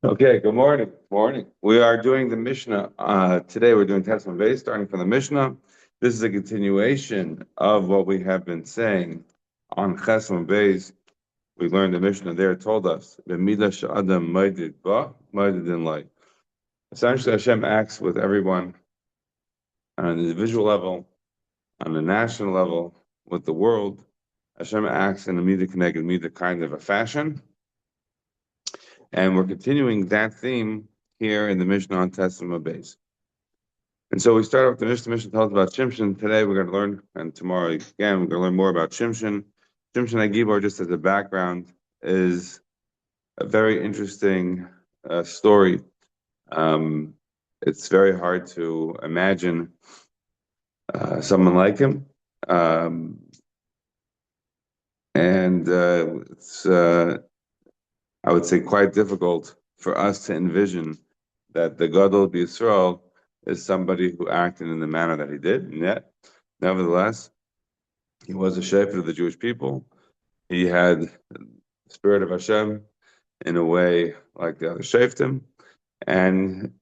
Okay, good morning. Morning. We are doing the Mishnah. Today we're doing Tesman Base, starting from the Mishnah. This is a continuation of what we have been saying on Chesman Base. We learned the Mishnah there told us, "B'midah she'adam ma'idid ba, ma'idid in light." Essentially, Hashem acts with everyone on an individual level, on a national level, with the world. Hashem acts in a midah connected midah kind of a fashion. And we're continuing that theme here in the Mishnah on Testimony Base. And so we start off the Mishnah. Mishnah tells about Shimshon. Today we're going to learn, and tomorrow again, we're going to learn more about Shimshon. Shimshon Agibor, just as a background, is a very interesting story. It's very hard to imagine someone like him. It's I would say, quite difficult for us to envision that the Gadol B'Yisrael is somebody who acted in the manner that he did. And yet, nevertheless, he was a shepherd of the Jewish people. He had the spirit of Hashem in a way like the other shaftim, and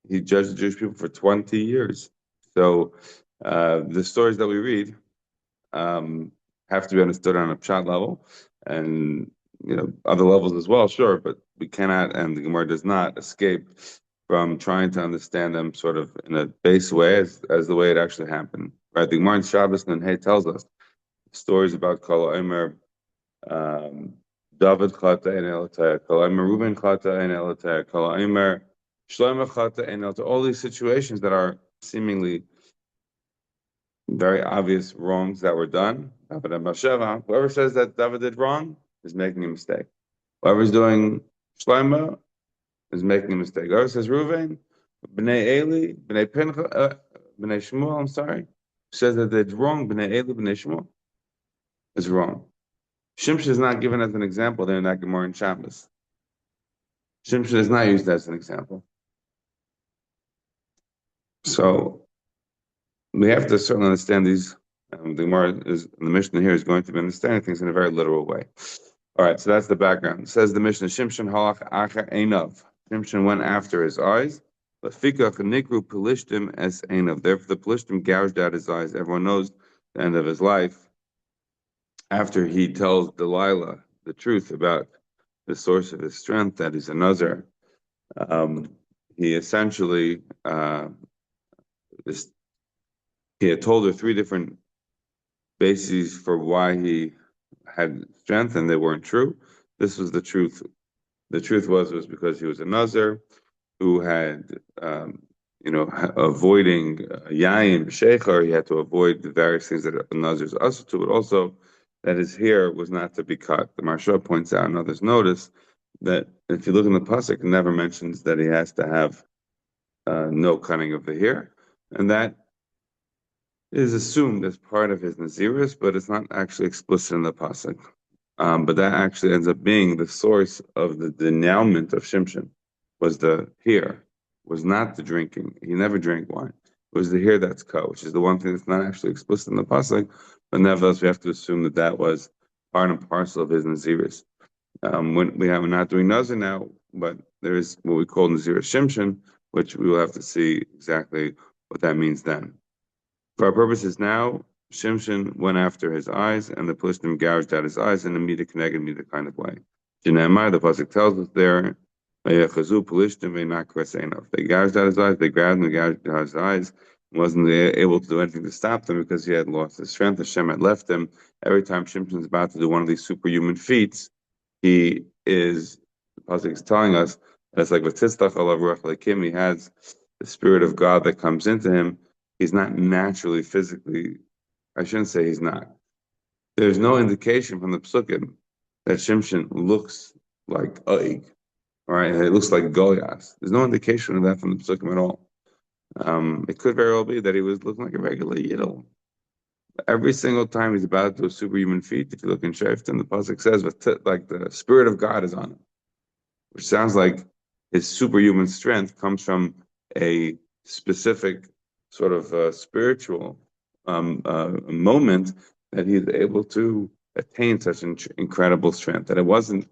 he judged the Jewish people for 20 years. So the stories that we read have to be understood on a pshat level, and other levels as well, sure, but we cannot, and the Gemara does not escape from trying to understand them sort of in a base way as the way it actually happened. Right? The Gemara in Shabbos and Hay tells us stories about Kol Omer, David Chata and Elataya, Kol Omer Reuben Chata and Elataya, Kol Omer Shlomo Chata and Elataya. All these situations that are seemingly very obvious wrongs that were done. Whoever says that David did wrong is making a mistake. Whoever's doing Shlomo is making a mistake. Whoever says Reuven, Bnei Eli, Bnei Pincha, Bnei Shmuel, I'm sorry, says that they're wrong, Bnei Eli, Bnei Shmuel, is wrong. Shimshon is not given as an example there in that Gemara in Shabbos. Shimshon is not used as an example. So we have to certainly understand these. The Gemara the Mishnah here is going to be understanding things in a very literal way. All right, so that's the background. It says the Mishnah, Shimshon halach acher einav. Shimshon went after his eyes. Lefikach nikru pelishtim es einav. Therefore, the pelishtim gouged out his eyes. Everyone knows the end of his life. After he tells Delilah the truth about the source of his strength, that he's a Nazar, he essentially he had told her three different bases for why he had strength, and they weren't true. This was the truth. The truth was because he was a Nazar who had, avoiding yayin b'sheichar. He had to avoid the various things that a Nazar is also to, but also that his hair was not to be cut. The Maharsha points out, and others notice, that if you look in the pasuk, it never mentions that he has to have no cutting of the hair, and that is assumed as part of his Naziris, but it's not actually explicit in the pasuk. But that actually ends up being the source of the denouement of Shimshon, was the hair, was not the drinking. He never drank wine. It was the hair that's cut, which is the one thing that's not actually explicit in the pasuk, but nevertheless we have to assume that that was part and parcel of his Naziris. When we're not doing Nazir now, but there is what we call Naziris Shimshon, which we will have to see exactly what that means then. For our purposes now, Shimshon went after his eyes, and the Pelishtim gouged out his eyes in a midah connected midah kind of way. Jinaimai, the pasuk tells us there, they gouged out his eyes, they grabbed him and gouged out his eyes, and wasn't able to do anything to stop them because he had lost his strength. Hashem had left him. Every time Shimshon's about to do one of these superhuman feats, the pasuk is telling us that it's like v'titztach alav ruach lekim. He has the spirit of God that comes into him. He's not naturally, physically, I shouldn't say he's not. There's no indication from the psukim that Shimshon looks like Oig, right? It looks like Goliath. There's no indication of that from the psukim at all. It could very well be that he was looking like a regular Yidel. Every single time he's about to do a superhuman feat, if you look in Shefton, the pasuk says, like the spirit of God is on him, which sounds like his superhuman strength comes from a specific sort of spiritual moment that he's able to attain such incredible strength. That it wasn't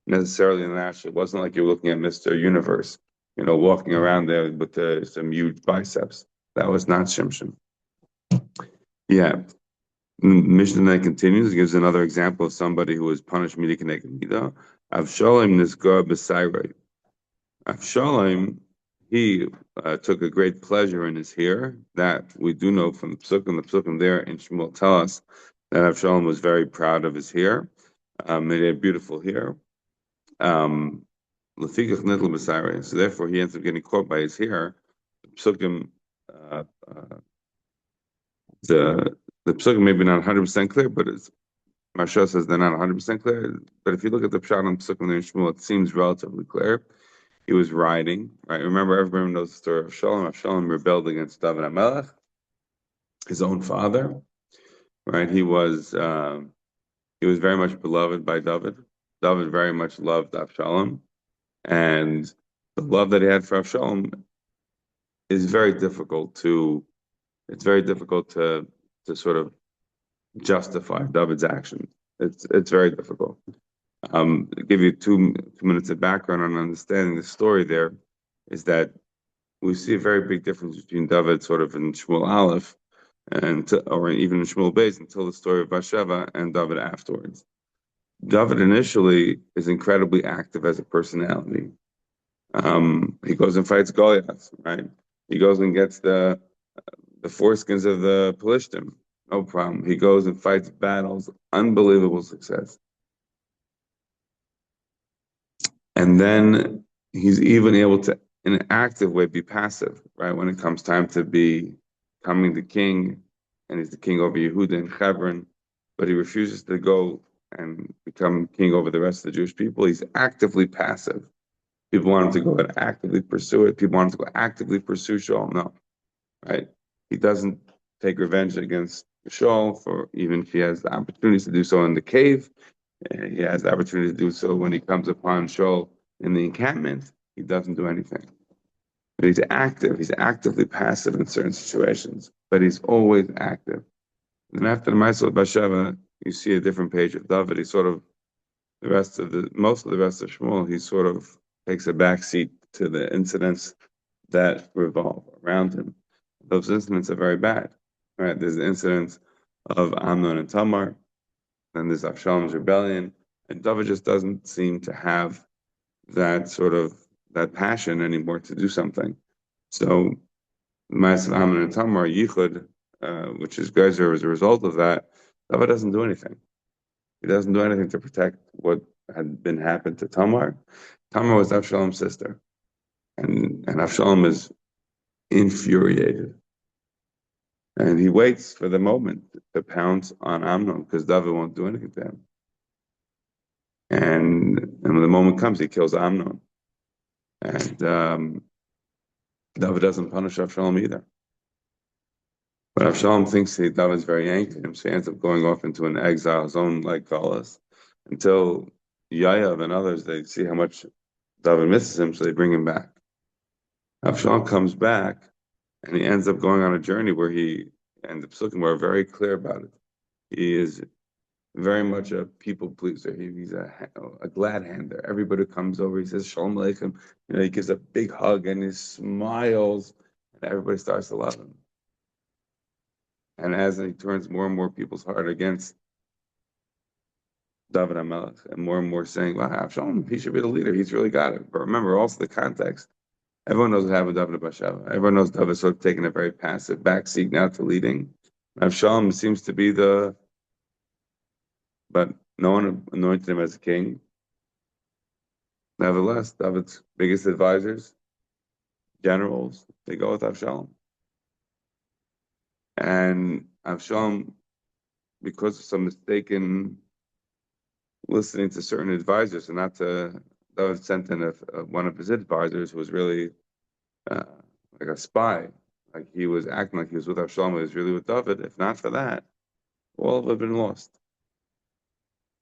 necessarily international. It wasn't like you were looking at Mr. Universe, walking around there with some huge biceps. That was not Shimshon. Yeah. Mishnah then continues, gives another example of somebody who was punished mida k'neged mida. Avshalom nisgar b'sayrei. Avshalom, he took a great pleasure in his hair. That we do know from the Psukim. The Psukim there in Shmuel tell us that Avshalom was very proud of his hair. He had beautiful hair. Um, Lefikach nitl b'sayrei. So therefore, he ends up getting caught by his hair. Psukim, uh, uh, the Psukim maybe not 100% clear, but it's Marsha says they're not 100% clear, but if you look at the Pshat on Pesach and Shmuel, it seems relatively clear. He was riding, right? Remember, everybody knows the story of Shalom. Shalom rebelled against David HaMelech, his own father, right? He was very much beloved by David. David very much loved Avshalom, and the love that he had for Avshalom is very difficult to. It's very difficult to sort of justify David's actions. It's very difficult. Give you 2 minutes of background on understanding the story there, is that we see a very big difference between David sort of in Shmuel Aleph or even in Shmuel Beis until the story of Bathsheba and David afterwards. David initially is incredibly active as a personality. He goes and fights Goliath, right? He goes and gets the foreskins of the Pelishtim, no problem. He goes and fights battles, unbelievable success. And then he's even able to, in an active way, be passive, right? When it comes time to be coming the king, and he's the king over Yehuda and Hebron, but he refuses to go and become king over the rest of the Jewish people. He's actively passive. People want him to go and actively pursue it. People want him to go actively pursue Shaul. No, right? He doesn't take revenge against Shaul, for even if he has the opportunities to do so in the cave. He has the opportunity to do so when he comes upon Shaul in the encampment. He doesn't do anything. But he's active. He's actively passive in certain situations, but he's always active. And after the Ma'aseh of Bathsheba, you see a different page of David. He sort of most of the rest of Shmuel, he sort of takes a back seat to the incidents that revolve around him. Those incidents are very bad. Right? There's the incidents of Amnon and Tamar, then there's Avshalom's rebellion, and David just doesn't seem to have that passion anymore to do something. So Ma'aseh Amnon and Tamar, Yichud, which is Gezer as a result of that, David doesn't do anything. He doesn't do anything to protect what had been happened to Tamar. Tamar was Avshalom's sister, and Avshalom is infuriated. And he waits for the moment to pounce on Amnon because David won't do anything to him. And when the moment comes, he kills Amnon. And David doesn't punish Avshalom either. But Avshalom thinks David's very angry at him, so he ends up going off into an exile, his own like Galus, until Yayav and others, they see how much David misses him, so they bring him back. Avshalom comes back, and he ends up going on a journey where and the Psukim were very clear about it. He is very much a people pleaser. He's a glad hander. Everybody comes over, he says Shalom Aleichem. He gives a big hug and he smiles, and everybody starts to love him. And as he turns more and more people's heart against David HaMelech, and more saying, "Wow, Avshalom, he should be the leader. He's really got it." But remember also the context. Everyone knows what happened with David Bathsheba. Everyone knows David sort of taking a very passive backseat now to leading. Avshalom seems to be but no one anointed him as a king. Nevertheless, David's biggest advisors, generals, they go with Avshalom. And Avshalom, because of some mistaken listening to certain advisors, and not to, David sent in one of his advisors who was really uh, like a spy. Like he was acting like he was with Avshalom, he was really with David. If not for that, all of it had been lost.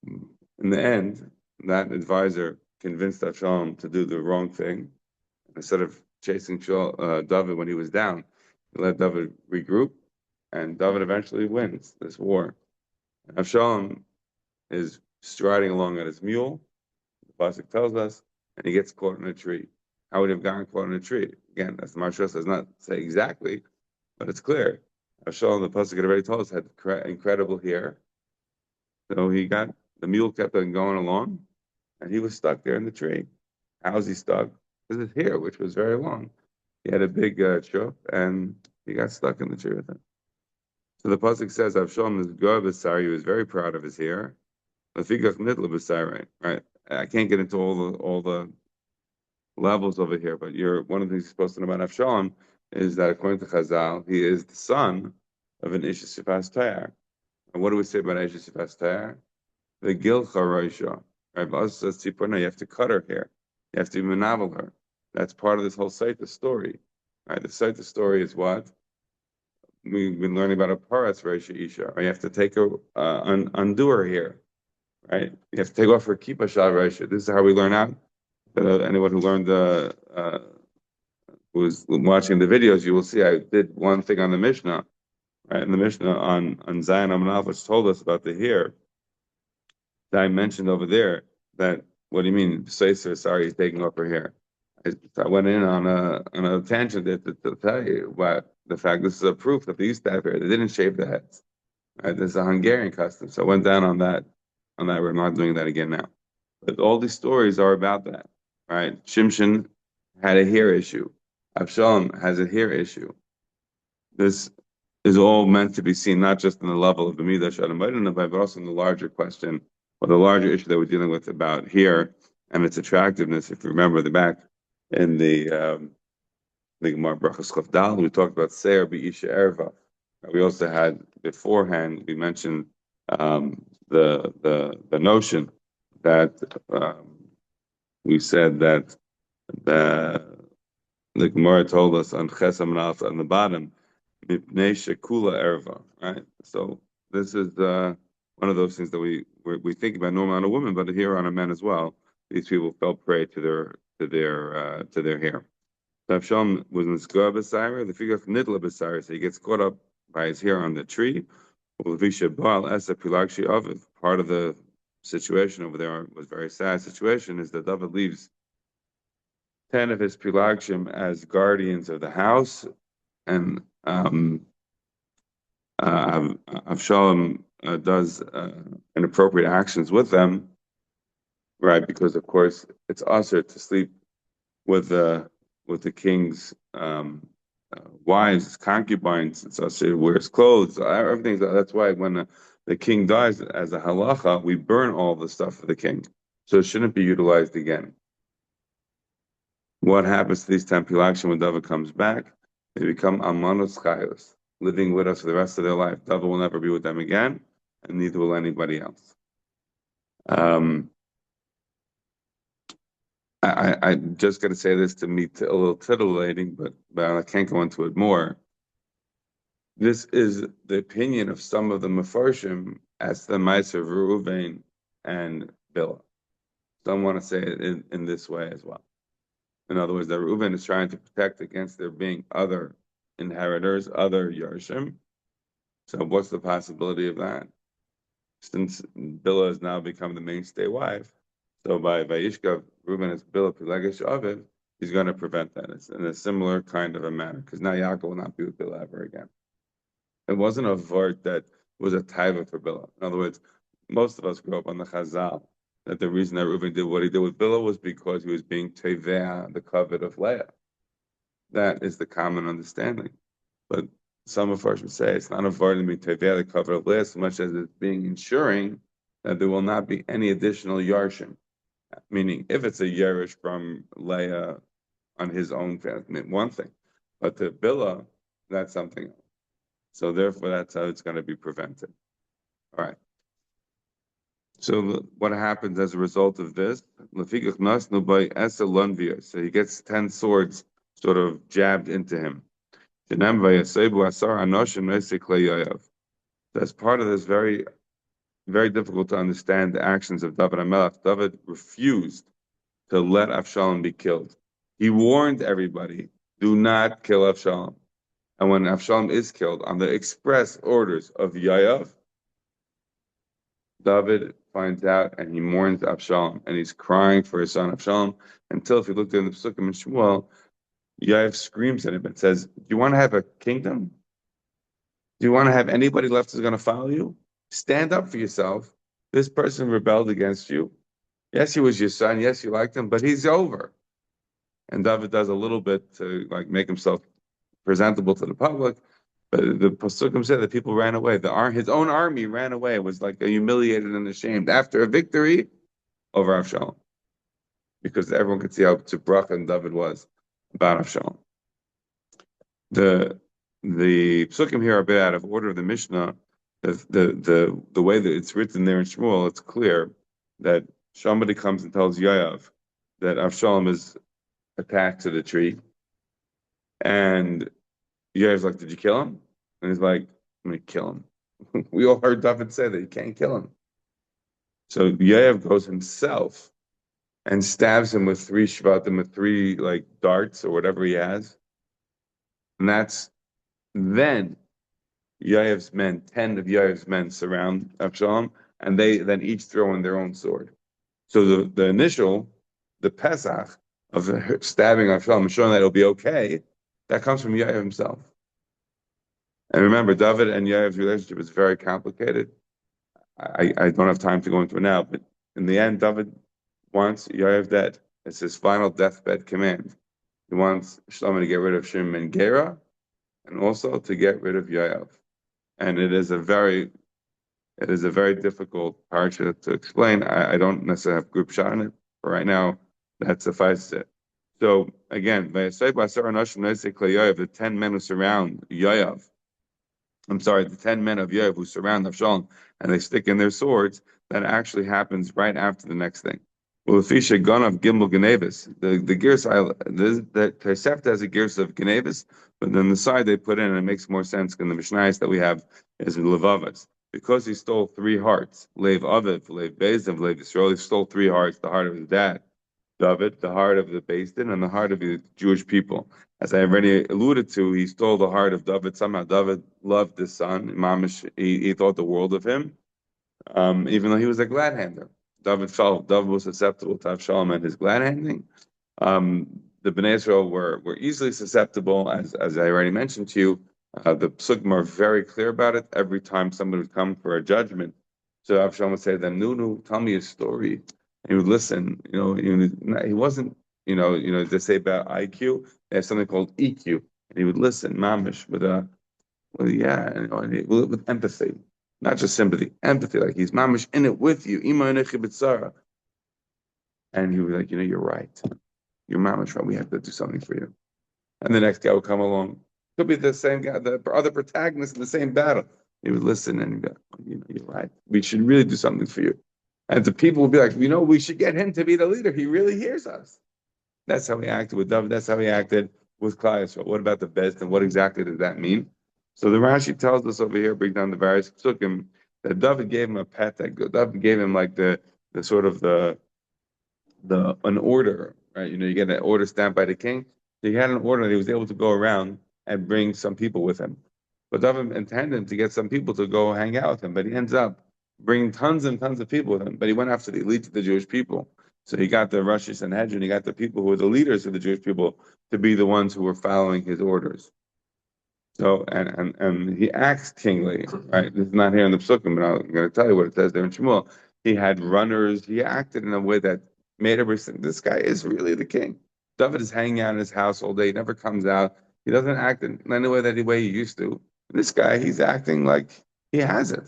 In the end, that advisor convinced Avshalom to do the wrong thing. Instead of chasing David when he was down, he let David regroup, and David eventually wins this war. And Avshalom is striding along on his mule. pasuk tells us, and he gets caught in a tree. How would he have gotten caught in a tree? Again, as the Maharsha does not say exactly, but it's clear. Avshalom, the pasuk had already told us, had incredible hair. So the mule kept on going along, and he was stuck there in the tree. How was he stuck? Because his hair, which was very long. He had a big chup, and he got stuck in the tree with it. So the pasuk says, Avshalom is good, he was very proud of his hair. Right? I can't get into all the levels over here, but one of the things you're supposed to know about Avshalom is that according to Chazal, he is the son of an Isha Sifas Tayar. And what do we say about Isha Sifas Tayar? The Gilcha Roisha. Right? But also says you have to cut her hair. You have to manavel her. That's part of this whole Sotah story. Right? The Sotah story is what? We've been learning about a Paras Roisha Isha. Right? You have to take her, undo her hair. Right? You have to take off her Kippah Shal Roisha. This is how we learn out. Anyone who learned who was watching the videos, you will see I did one thing on the Mishnah, right? In the Mishnah on Zion Amanav, which told us about the hair that I mentioned over there. That what do you mean? Sorry, he's taking off her hair. I went in on a tangent to tell you what the fact. This is a proof that they used to have hair. They didn't shave their heads. Right? This is a Hungarian custom. So I went down on that. We're not doing that again now. But all these stories are about that, right? Shimshon had a hair issue. Avshalom has a hair issue. This is all meant to be seen not just on the level of the Midah Shalom, but also in the larger question, or the larger issue that we're dealing with about hair and its attractiveness. If you remember the back in the Gemara Brachos Chaf Dal, we talked about Seir B'Isha Erva. We also had beforehand. We mentioned the notion that we said that the Gemara told us on Chesam Nalf on the bottom, Mipnei Shekula Erva, right? So this is one of those things that we think about normally on a woman, but here on a man as well. These people fell prey to their hair. So Avshalom was in the Skua B'Saira, the figure of Nidla B'Saira, so he gets caught up by his hair on the tree. Part of the situation over there was a very sad situation, is that David leaves 10 of his Pilagshim as guardians of the house, and Avshalom does inappropriate actions with them, right? Because of course it's usher to sleep with the king's wives, his concubines. It's usher wears clothes, everything. That's why when the king dies, as a halacha, we burn all the stuff for the king, so it shouldn't be utilized again. What happens to these 10 Pilagshim when David comes back? They become Amanus Chayos, living with us for the rest of their life. David will never be with them again, and neither will anybody else. I just got to say this to me a little titillating, but I can't go into it more. This is the opinion of some of the Mefarshim as the Ma'aser of Reuven and Bilah. Some want to say it in this way as well. In other words, that Reuven is trying to protect against there being other inheritors, other Yarshim. So what's the possibility of that? Since Bilah has now become the mainstay wife, so by Vayishkav, Reuben is Bilah Pilegesh Aviv, he's going to prevent that. It's in a similar kind of a manner, because now Yaakov will not be with Bilah ever again. It wasn't a vort that was a taiva for Bilah. In other words, most of us grew up on the Chazal, that the reason that Reuben did what he did with Bilah was because he was being tevea, the covet of Leah. That is the common understanding. But some of us would say it's not a vort to be tevea, the covet of Leah, so much as it's being ensuring that there will not be any additional yarshim. Meaning, if it's a Yerush from Leah on his own family, one thing. But to Bilah, that's something else. So therefore, that's how it's going to be prevented. All right. So what happens as a result of this? So he gets 10 swords sort of jabbed into him. As part of this very, very difficult to understand the actions of David HaMelech, David refused to let Avshalom be killed. He warned everybody, do not kill Avshalom. And when Avshalom is killed, on the express orders of Yoav, David finds out and he mourns Avshalom and he's crying for his son Avshalom until, if you look in the Psukim in Shmuel, Yoav screams at him and says, "Do you want to have a kingdom? Do you want to have anybody left who's going to follow you? Stand up for yourself. This person rebelled against you. Yes, he was your son. Yes, you liked him, but he's over." And David does a little bit to like make himself presentable to the public. But the Pasukim said that people ran away. His own army ran away. It was like humiliated and ashamed after a victory over Avshalom, because everyone could see how tzibroch and David was about Avshalom. The Psukim here are a bit out of order of the Mishnah. The way that it's written there in Shmuel, it's clear that somebody comes and tells Yoav that Avshalom is attached to the tree, and Yoav's like, "Did you kill him?" And he's like, "I'm gonna kill him." We all heard David say that you can't kill him. So Yoav goes himself and stabs him with three shvatim, with three like darts or whatever he has, and that's then Yoav's men, 10 of Yoav's men surround Absalom, and they then each throw in their own sword. So the initial, the Pesach of stabbing Absalom, showing that it'll be okay, that comes from Yoav himself. And remember, David and Yoav's relationship is very complicated. I don't have time to go into it now, but in the end, David wants Yoav dead. It's his final deathbed command. He wants Shlomo to get rid of Shimon and Gera, and also to get rid of Yoav. And it is a very difficult parsha to explain. I don't necessarily have group shot on it, but right now that suffices it. So again, the 10 men who surround Yoav, the 10 men of Yoav who surround Avshalom and they stick in their swords, that actually happens right after the next thing. Well, the Fisha Gonav Gimel Genevis, the gears, the Tosefta has a gears of Genevis, but then the side they put in, and it makes more sense in the Mishnayos that we have is Levavas. Because he stole three hearts, Lev Aviv, Lev Bezdin, Lev Yisrael, he stole three hearts, the heart of his dad, David, the heart of the Bezdin, and the heart of the Jewish people. As I already alluded to, he stole the heart of David. Somehow David loved his son. Mamish, he thought the world of him, even though he was a glad hander. David was susceptible to Avshalom and his glad handing. The Bnei Israel were easily susceptible, as I already mentioned to you. The Psukim are very clear about it. Every time somebody would come for a judgment, so Avshalom would say to them, "No, tell me a story." And he would listen. He wasn't, they say about IQ, they have something called EQ. And he would listen, mamish, yeah, with empathy. Not just sympathy, empathy, like he's mamish in it with you. And he was like, "You're right. You're mamish right. We have to do something for you." And the next guy would come along. Could be the same guy, the other protagonist in the same battle. He would listen and he'd go, "You're right. We should really do something for you." And the people would be like, "We should get him to be the leader. He really hears us." That's how he acted with David. That's how he acted with Klal Yisrael. What about the best, and what exactly does that mean? So the Rashi tells us over here, break down the various psukim, that David gave him a pet. That David gave him like the sort of an order, right? You get an order stamped by the king. So he had an order that he was able to go around and bring some people with him. But David intended to get some people to go hang out with him, but he ends up bringing tons and tons of people with him. But he went after the elite of the Jewish people. So he got the Rosh Sanhedrin, he got the people who were the leaders of the Jewish people to be the ones who were following his orders. So and he acts kingly, right? This is not here in the Psukim, but I'm going to tell you what it says there in Shmuel. He had runners. He acted in a way that made everybody think this guy is really the king. David is hanging out in his house all day. He never comes out. He doesn't act in any way that way he used to. This guy, he's acting like he has it.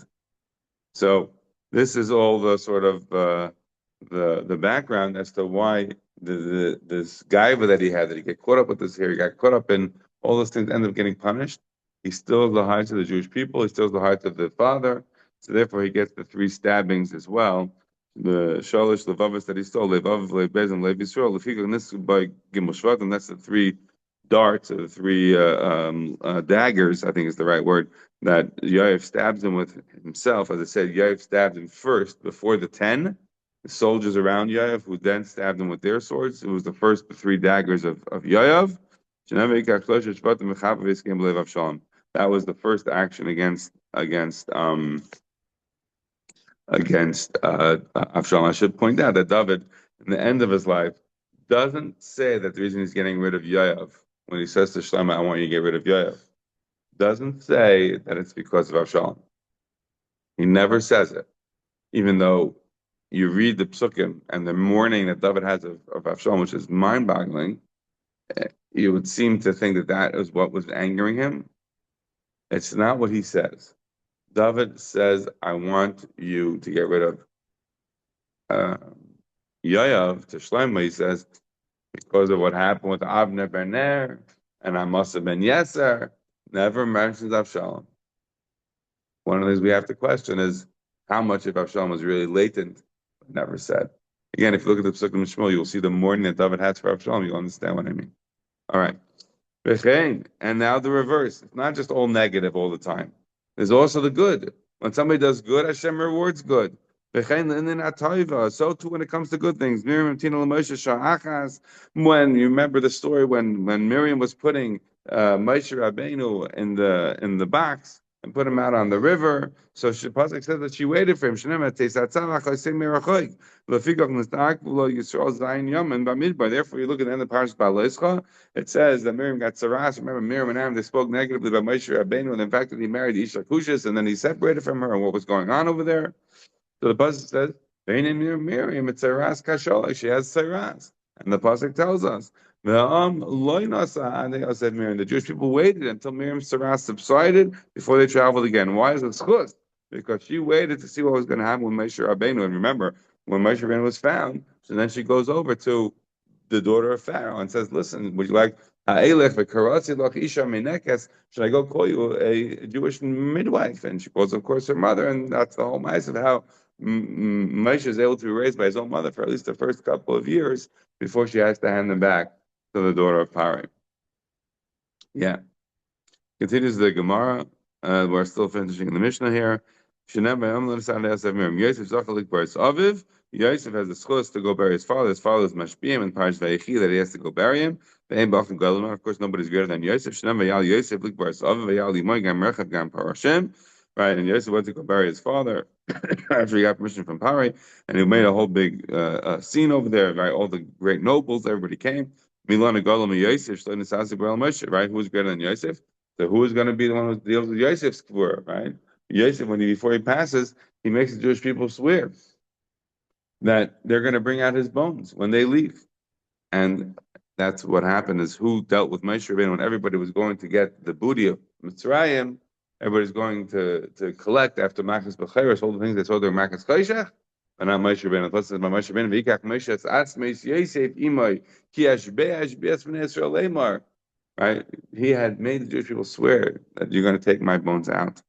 So this is all the sort of the background as to why this guy that he had, that he get caught up with this here, he got caught up in all those things, ended up getting punished. He steals the hearts of the Jewish people. He steals the hearts of the father. So therefore, he gets the three stabbings as well. The Shalish Levavas that he stole, Levav, Levbezim, Lev Yisrael, Lefika, and this by Gimel Shvat, and that's the three darts, or the three daggers, I think is the right word, that Yoav stabs him with himself. As I said, Yoav stabbed him first before the 10 soldiers around Yoav, who then stabbed him with their swords. It was the first three daggers of Yoav. That was the first action against against Avshalom. I should point out that David, in the end of his life, doesn't say that the reason he's getting rid of Yoav, when he says to Shlomo, I want you to get rid of Yoav, doesn't say that it's because of Avshalom. He never says it, even though you read the psukim and the mourning that David has of Avshalom, which is mind-boggling. You would seem to think that that is what was angering him. It's not what he says. David says, I want you to get rid of uh, Yoav to Shlomo. He says, because of what happened with Avner ben Ner and Amasa ben Yeser, never mentions Avshalom. One of the things we have to question is how much of Avshalom was really latent, but never said. Again, if you look at the Psukim and Shmuel, you'll see the mourning that David has for Avshalom. You'll understand what I mean. All right. And now the reverse. It's not just all negative all the time. There's also the good. When somebody does good, Hashem rewards good. So too when it comes to good things. When you remember the story when Miriam was putting Moshe Rabbeinu in the box and put him out on the river. So Pasuk says that she waited for him. Therefore, you look at the end of Parashat Ba'aloscha. It says that Miriam got saras. Remember, Miriam and Aaron, they spoke negatively about Moshe Rabbeinu and the fact that he married Isha Kushis, and then he separated from her and what was going on over there. So the pasuk says, Miriam, it's saras kashola. She has saras, and the pasuk tells us, Miriam. The Jewish people waited until Miriam's saras subsided before they traveled again. Why is it schus? Because she waited to see what was going to happen with Moshe Rabbeinu. And remember, when Moshe Rabbeinu was found, so then she goes over to the daughter of Pharaoh and says, listen, would you like should I go call you a Jewish midwife? And she calls, of course, her mother, and that's the whole mess of how Moshe is able to be raised by his own mother for at least the first couple of years before she has to hand him back to the daughter of Pari. Yeah. Continues the Gemara. We're still finishing the Mishnah here. Yosef has the schus to go bury his father. His father is Mashpiyim and Parish Vayechi that he has to go bury him. Of course, nobody's greater than Yosef. Right, and Yosef went to go bury his father after he got permission from Pari, and he made a whole big scene over there. Right, all the great nobles, everybody came. Milana Golam Yosef, right? Who was greater than Yosef? So who is going to be the one who deals with Yosef's kavur, right? Yosef, before he passes, he makes the Jewish people swear that they're going to bring out his bones when they leave. And that's what happened, is who dealt with Moshe Rabbeinu when everybody was going to get the booty of Mitzrayim, everybody's going to collect after Makas B'cheres, all the things they saw during Makas Choshech, and not Moshe Rabbeinu. Plus, Moshe Rabbeinu, V'yikach Moshe es atzmeis Yosef imay, ki ashbe'ash b'es b'nei Yisrael leimar. Right? He had made the Jewish people swear that you're going to take my bones out.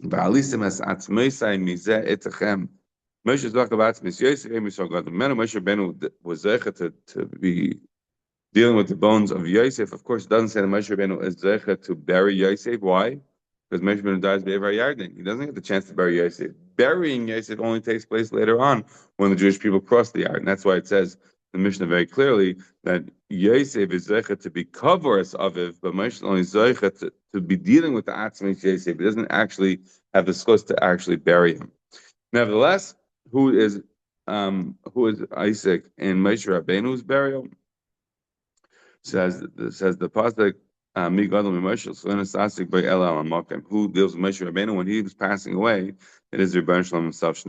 Ba'alisim es atzmeisai mizeh etachem. Moshe Rabbeinu was zeichet to be dealing with the bones of Yosef. Of course, it doesn't say that Moshe Rabbeinu is zeichet to bury Yosef. Why? Because Moshe Rabbeinu dies b'Ever Yarden. He doesn't get the chance to bury Yosef. Burying Yosef only takes place later on when the Jewish people cross the Yarden. That's why it says in the Mishnah very clearly that Yosef is zeichet to be kavos aviv, but Moshe is only zeichet to be dealing with the atzmei Yosef. He doesn't actually have the schus to actually bury him. Nevertheless, who is Isaac in Moshe Rabbeinu's burial? Says the pasuk, who deals with Moshe Rabbeinu when he was passing away? It is Rebbeinu Shalom himself.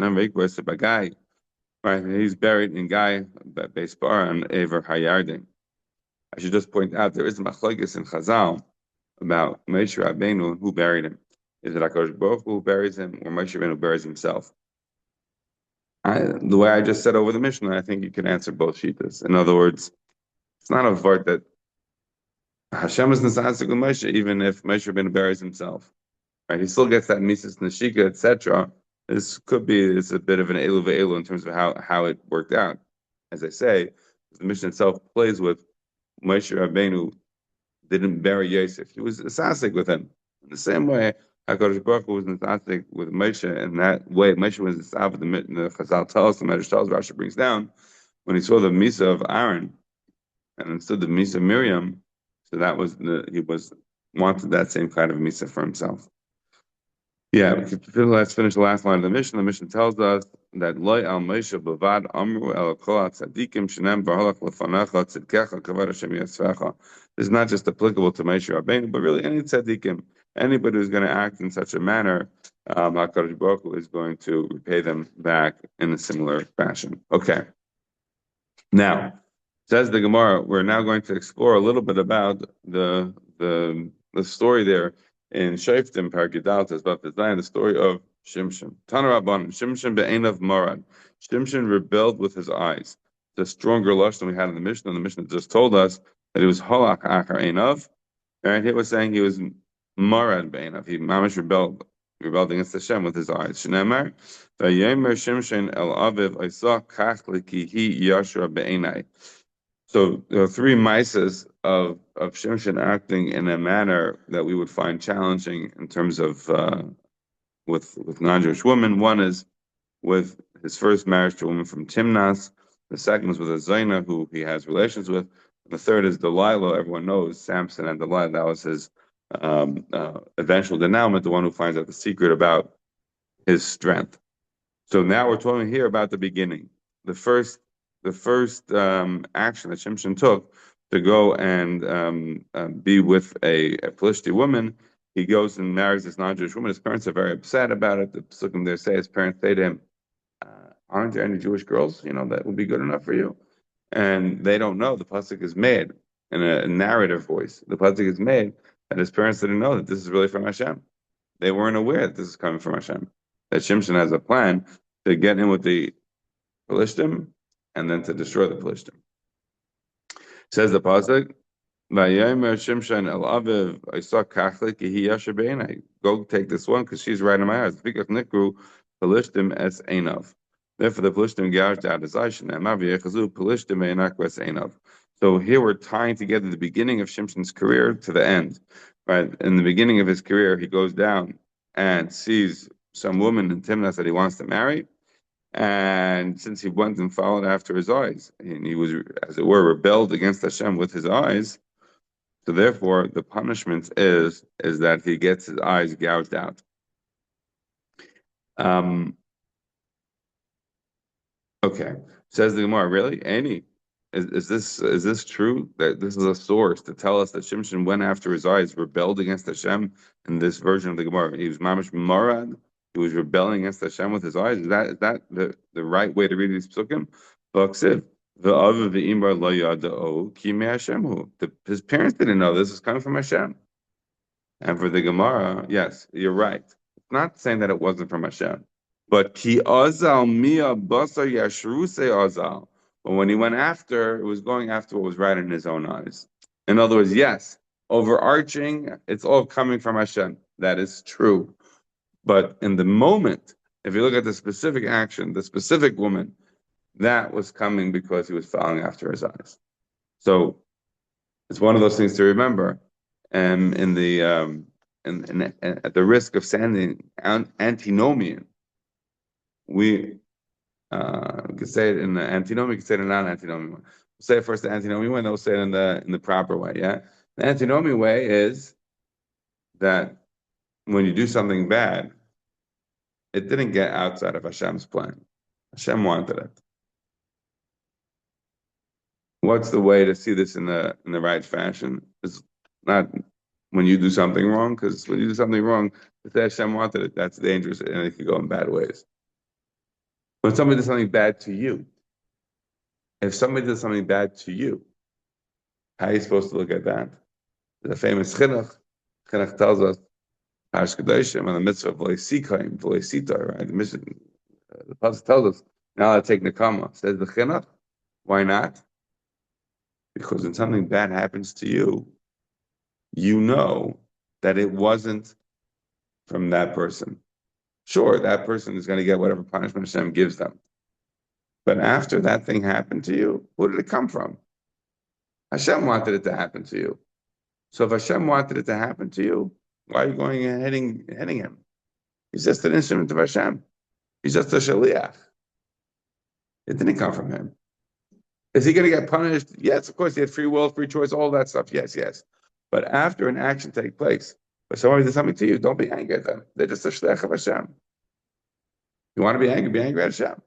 Right, he's buried in Gai Beispar and Ever Hayardim. I should just point out there is a machlokes in Chazal about Moshe Rabbeinu who buried him. Is it HaKadosh Baruch Hu who buries him, or Moshe Rabbeinu buries himself? The way I just said over the Mishnah, I think you can answer both shitas. In other words, it's not a vart that Hashem is nesasik with Moshe, even if Moshe Rabbeinu buries himself. Right? He still gets that mises neshika, etc. This could be it's a bit of an elu ve'elu in terms of how it worked out. As I say, the Mishnah itself plays with Moshe Rabbeinu didn't bury Yosef. He was nesasik with him. In the same way, HaKadosh Baruch Hu was nesasik with Moshe, and that way Moshe was nesasik with the Chazal tells, the Medrash tells, Rashi brings down, when he saw the Misa of Aaron, and instead the Misa of Miriam, so that was he wanted that same kind of Misa for himself. Yeah, let's finish the last line of the mission. The mission tells us that loy al Moshe bavad amru el kol tzadikim shenem b'halach lefanecha tzidkecha kavod Hashem yasvecha. This is not just applicable to Moshe Rabbeinu, but really any tzadikim, anybody who's going to act in such a manner, HaKadosh Baruch Hu is going to repay them back in a similar fashion. Okay. Now, says the Gemara, we're now going to explore a little bit about the story there in Shoftim Paragidal about the story of Shimshon. Tanarabban, Shimshon be'enav marad. Shimshon rebelled with his eyes. The stronger lush than we had in the Mishnah. The Mishnah just told us that he was halach achar einav. And he was saying he was marad be'enav. He mamish rebelled against Hashem with his eyes. Shneimar, vayemer Shimshon el aviv aisa kach likihi yashra be'enai. So there are three mises of Shimshon acting in a manner that we would find challenging in terms of with non-Jewish women. One is with his first marriage to a woman from Timnas. The second is with a Zaina who he has relations with. And the third is Delilah. Everyone knows Samson and Delilah. That was his eventual denouement, the one who finds out the secret about his strength. So now we're talking here about the beginning. The first action that Shimshon took to go and be with a Philistine woman, he goes and marries this non-Jewish woman. His parents are very upset about it. The Psukim there say his parents say to him, "Aren't there any Jewish girls? That would be good enough for you?" And they don't know. The pasuk is made in a narrative voice. The pasuk is made that his parents didn't know that this is really from Hashem. They weren't aware that this is coming from Hashem. That Shimshon has a plan to get in with the Philistine and then to destroy the Philistine. Says the pasuk, "Vayomer Shimshon el aviv Isa kachlik yehi yasher b'einai." Go take this one because she's right in my eyes. Vikach nikru Philistine es einav. Therefore, the Philistine gouged out his eyes. Shneimar v'yechazu Philistine einak ves einav. So here we're tying together the beginning of Shimshon's career to the end. Right in the beginning of his career, he goes down and sees some woman in Timnas that he wants to marry. And since he went and followed after his eyes, and he was, as it were, rebelled against Hashem with his eyes, so therefore the punishment is that he gets his eyes gouged out. Okay, says the Gemara. Really, any is this true that this is a source to tell us that Shimshon went after his eyes, rebelled against Hashem? In this version of the Gemara, he was mamish marad. He was rebelling against Hashem with his eyes. Is that the right way to read these psukim? His parents didn't know this is coming from Hashem. And for the Gemara, yes, you're right. It's not saying that it wasn't from Hashem, but ki azal mia basar yashruse azal. But when he went after, it was going after what was right in his own eyes. In other words, yes, overarching, it's all coming from Hashem. That is true. But in the moment, if you look at the specific action, the specific woman, that was coming because he was following after his eyes. So it's one of those things to remember. And at the risk of sounding antinomian, we could say it in the antinomian, could say it in the non-antinomian one. We'll say it first the antinomian way, then we'll say it in the proper way. Yeah, the antinomian way is that when you do something bad, it didn't get outside of Hashem's plan. Hashem wanted it. What's the way to see this in the right fashion? It's not when you do something wrong, because when you do something wrong, if Hashem wanted it, that's dangerous and it could go in bad ways. When somebody does something bad to you, if somebody does something bad to you, how are you supposed to look at that? The famous chinuch tells us, Pash Kedoshim, on the mitzvah of V'leisikaim, V'leisitar, right? The pasuk tells us, now I take Nekama. Says the chinuch, why not? Because when something bad happens to you, you know that it wasn't from that person. Sure, that person is going to get whatever punishment Hashem gives them. But after that thing happened to you, who did it come from? Hashem wanted it to happen to you. So if Hashem wanted it to happen to you, why are you going and hitting him? He's just an instrument of Hashem. He's just a shaliach. It didn't come from him. Is he going to get punished? Yes, of course. He had free will, free choice, all that stuff. Yes. But after an action takes place, But somebody did something to you, don't be angry at them. They're just a shliach of Hashem. You want to be angry at Hashem.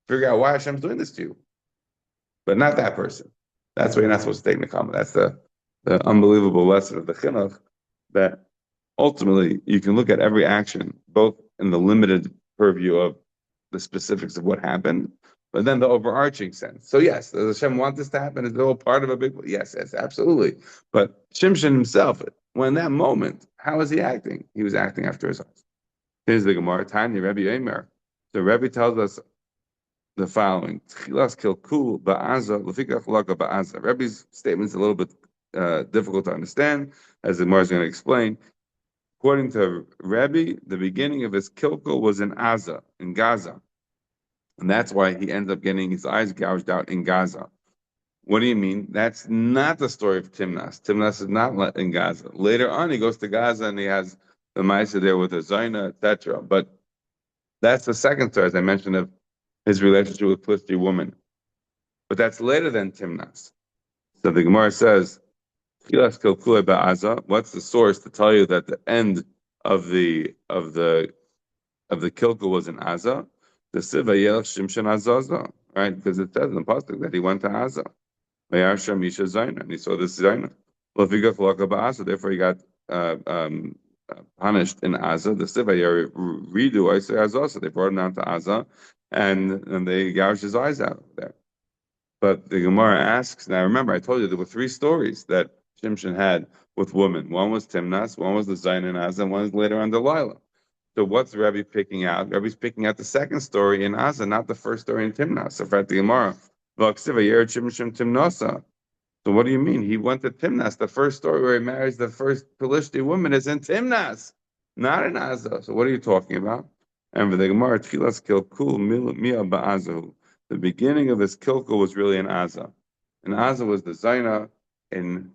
Figure out why Hashem's doing this to you, but not that person. That's why you're not supposed to take Nekama. That's the unbelievable lesson of the chinuch, that ultimately you can look at every action, both in the limited purview of the specifics of what happened, but then the overarching sense. So yes, does Hashem want this to happen? Is it all part of a big? Yes, absolutely. But Shimshon himself, when that moment, how was he acting? He was acting after his heart. Here's the Gemara, Tanya, Rebbe Eimer. So Rebbe tells us the following: Tchilas kilkul ba'aza lefikach laka ba'aza. Rebbe's statement is a little bit difficult to understand, as the Gemara is going to explain. According to Rebbe, the beginning of his kilkul was in Gaza, and that's why he ends up getting his eyes gouged out in Gaza. What do you mean? That's not the story of Timnas. Timnas is not in Gaza. Later on, he goes to Gaza and he has the Maisa there with the Zaina, etc. But that's the second story, as I mentioned, of his relationship with Plishti woman. But that's later than Timnas. So the Gemara says, what's the source to tell you that the end of the kilkul was in Aza? The Siva Yelach Shimshon Azaza, right? Because it says in the pasuk that he went to Aza. And he saw this Zaina. Therefore, he got punished in Aza. The Siva redo I say Aza, so they brought him down to Aza, and they gouged his eyes out there. But the Gemara asks, now remember, I told you there were three stories that Shimshon had with women. One was Timnas, one was the Zayin in Aza, and one was later on Delilah. So what's Rebbe picking out? Rebbe's picking out the second story in Aza, not the first story in Timnas. So for the Gemara, so what do you mean? He went to Timnas. The first story where he marries the first Pelishti woman is in Timnas, not in Aza. So what are you talking about? And for the Gemara, Tchilas kilkul mia ba'azahu. The beginning of his kilkul was really in Aza. And Aza was the Zaina, in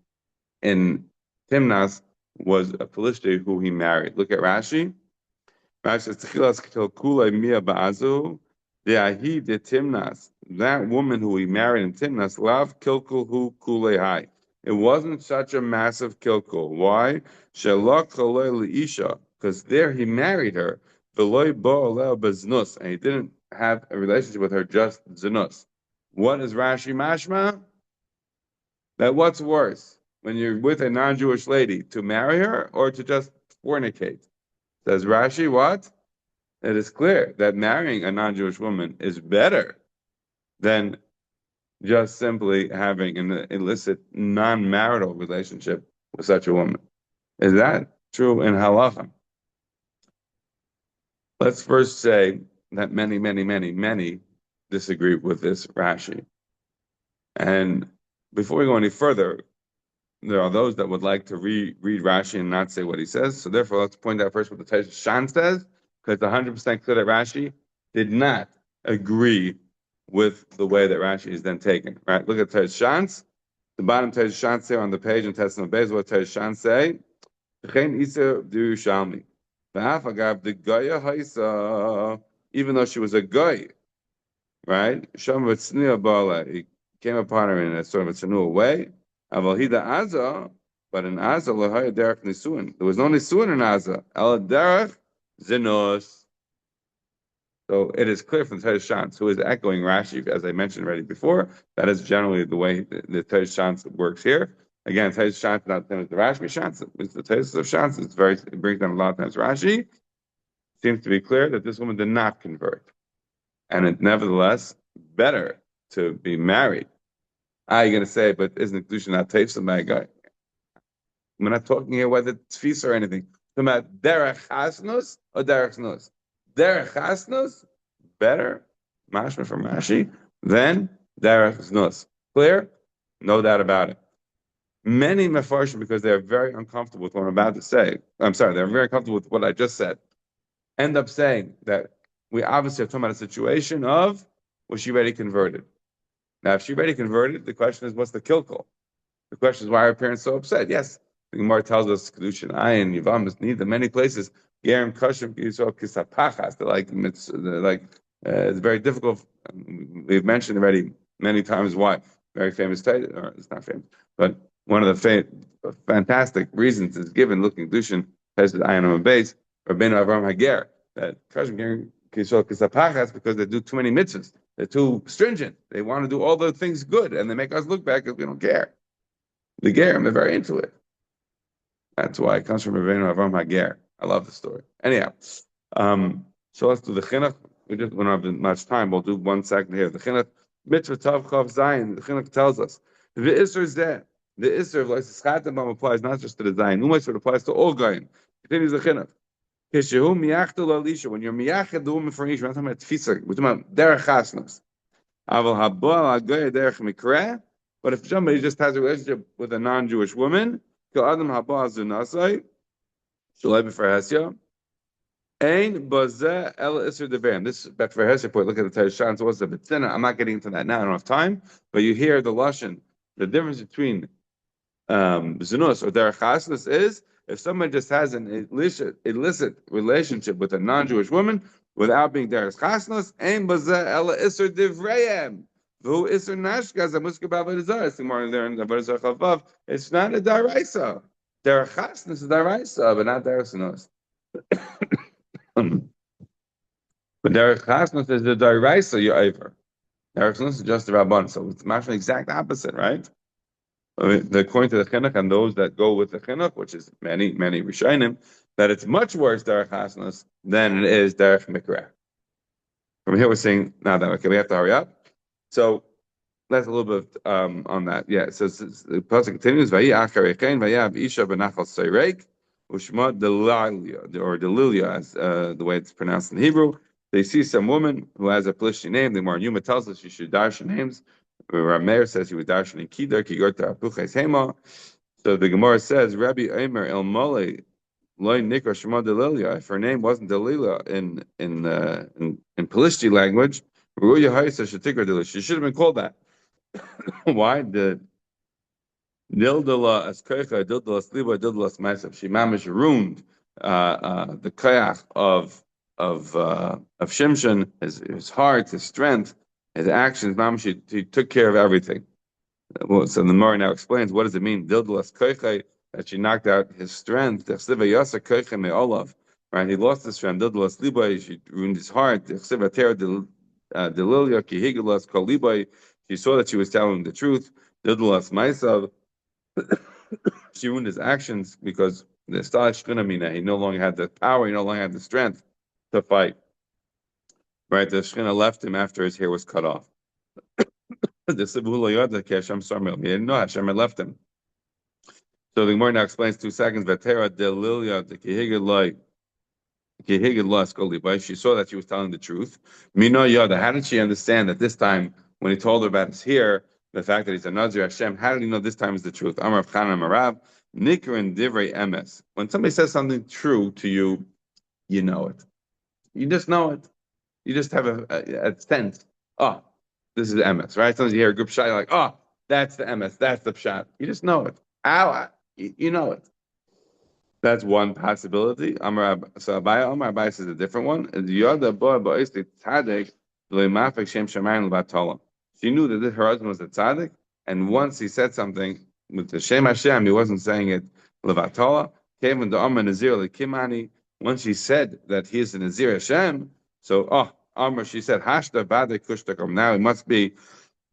Timnas was a Pelishti who he married. Look at Rashi. Rashi says, Tchilas kilkul mia ba'azahu. De'ahi de Timnas. That woman who he married in Timnas, lav kilkul hu kulei. It wasn't such a massive kilkul. Why? Shelach chalei leisha. Because there he married her. V'loi bo aleh beznus. And he didn't have a relationship with her, just zinus. What is Rashi mashma? That what's worse? When you're with a non-Jewish lady, to marry her or to just fornicate? Says Rashi, what? It is clear that marrying a non-Jewish woman is better than just simply having an illicit non-marital relationship with such a woman. Is that true in halacha? Let's first say that many disagree with this Rashi. And before we go any further, there are those that would like to read Rashi and not say what he says. So therefore, let's point out first what the Teish Shan says, because it's 100% clear that Rashi did not agree with the way that Rashi is then taken. Right? Look at Teish Shans. The bottom Teish Shans say on the page in Testament Beis, what Teish Shans say? Even though she was a goy, right? He came upon her in a sort of a tzanua way. But in Aza, there was no nisuin in Aza. El derech zinos. So it is clear from the Teish Shans, who is echoing Rashi, as I mentioned already before, that is generally the way the Teish Shans works here. Again, Teish Shans not the same as the Rashi Shans. It's the Teish of Shans. It brings down a lot of times Rashi. Seems to be clear that this woman did not convert, and it nevertheless better to be married. You're going to say, but isn't Kedusha not Teish by a guy? We're not talking here whether tfis or anything. We're talking about derech hasnus or derech snus. Derech hasnus, better, mashma from Rashi, than derech snus. Clear? No doubt about it. Many mefarshim, because they're very uncomfortable with what I'm about to say, they're very uncomfortable with what I just said, end up saying that we obviously are talking about a situation of, was she already converted? Now, if she already converted, the question is, what's the kilkul? The question is, why are her parents so upset? Yes, the Gemara tells us, Kedushin Ayin, Yivam is needed in many places. Gerim Kashim Yisrael Kisapachas. It's very difficult. We've mentioned already many times why. Very famous, or it's not famous, but one of the fantastic reasons is given looking Kedushin Pesach Ayin on base, Rabbeinu Avram Hager, that Kashmir Kishol Kisapachas because they do too many mitzvahs. They're too stringent. They want to do all the things good, and they make us look bad because we don't care. The Gerim are very into it. That's why it comes from Rabbeinu Avram Hager. I love the story. Anyhow, so let's do the chinuch. We don't have much time. We'll do 1 second here. The chinuch mitzvah tav chav zayin. The chinuch tells us the isser is there. The isser of like the applies not just to the zayin. Umay, it applies to all gayin. Continues the chinuch. Kishehu miyachtel alisha. When you're miyached the woman for an isha, we're not talking about tfisa. We're talking about derech chasnos. Aval habal agay derech mikra. But if somebody just has a relationship with a non-Jewish woman, Adam haba zunasai, shalai b'ferhesya, ein bazeh el iser deverim. This b'ferhesya point. Look at the Taishan. So what's the b'tzina? I'm not getting into that now. I don't have time. But you hear the lashon. The difference between zunus or derech chasnas is if someone just has an illicit relationship with a non-Jewish woman without being derech chasnas, ein bazeh el iser deverim. It's not a daraisa. Derechasnas is daraisa, but not derechanos. But derechasnas is the daraisa you're over. Derechanos is just the rabban, so it's much the exact opposite, right? According to the chinuch and those that go with the chinuch, which is many rishonim, that it's much worse derechasnas than it is derech mikra. From here we're saying now that okay, we have to hurry up. So that's a little bit on that. Yeah, so the pasuk continues, Vayi achar echein vayav isha benachal seirek ushma delilia, or delilia, as the way it's pronounced in Hebrew. They see some woman who has a Plishti name. The Gemara Yuma tells us she should darshan names. Rameir says he was darshan Kedar Kigorta Apuches Hema. So the Gemara says Rabbi Eimer El Mole Loy Nikra Shema Delilia. If her name wasn't Delilia in Plishti language, she should have been called that. Why? The Dildala as Koicha, Dildala Sliba, Dildala Smaisaf. She mamish ruined the koyach of Shimshon, his heart, his strength, his actions. Mamish, he took care of everything. So the Gemara now explains what does it mean? Dildala as Koicha, that she knocked out his strength. Sliba Yasa Koicha me Olav. Right? He lost his strength. Dildala Sliba, she ruined his heart. Sliba Ter Delilia Kihigalas Kolibai. She saw that she was telling the truth. Dildlas Maisav. She ruined his actions because the Stalish Shchinamina, he no longer had the power, he no longer had the strength to fight. Right? The Shchina left him after his hair was cut off. The Sibula Yoda Hashem Sarmil. He didn't know Hashem had left him. So the Gemara now explains 2 seconds. Vatera Delilia the Kihigalai. She saw that she was telling the truth. Mino Yoda. How did she understand that this time when he told her about his hair, the fact that he's a Nazir Hashem, how did he know this time is the truth? Amar Chanan Marav, Nikrin Divrei Emes. When somebody says something true to you, you know it. You just know it. You just have a sense. Oh, this is Emes, right? Sometimes you hear a group shot, you're like, oh, that's the Emes, that's the shot. You just know it. You know it. That's one possibility. So Abai says a different one. She knew that her husband was a tzaddik, and once he said something with the Shem Hashem, he wasn't saying it levatola. Came the Amar Nazir lekimani. Once she said that he is a Nazir Hashem, so Amar, she said hashta bade kushtakom. Now it must be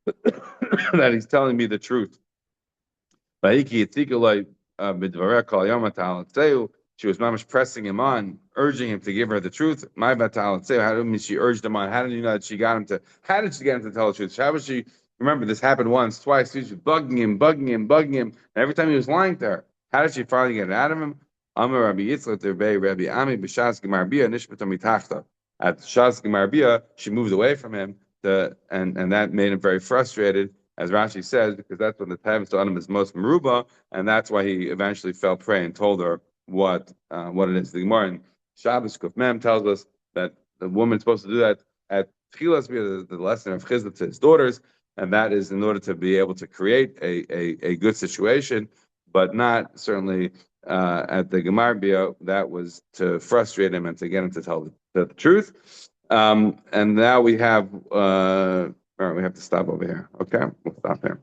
that he's telling me the truth. She was mamish pressing him on, urging him to give her the truth. My batal. How do you mean she urged him on? How did you know that she got him to? How did she get him to tell the truth? How was she? Remember, this happened once, twice. She was bugging him. And every time he was lying to her. How did she finally get it out of him? Amar Rabbi Yitzchak Terbei Rabbi Ami b'Shas Gemar Bia Nishbata Mitachta. At Shas Gemar Bia, she moved away from him, and that made him very frustrated, as Rashi says, because that's when the Tevus to Adam is most meruba, and that's why he eventually fell prey and told her what it is. The Gemara in Shabbos Kuf Mem tells us that the woman's supposed to do that at Tchilas Bia, the lesson of Chizla to his daughters, and that is in order to be able to create a good situation, but not certainly at the Gemar Bia. That was to frustrate him and to get him to tell the truth. And now we have. All right, we have to stop over here. Okay, we'll stop here.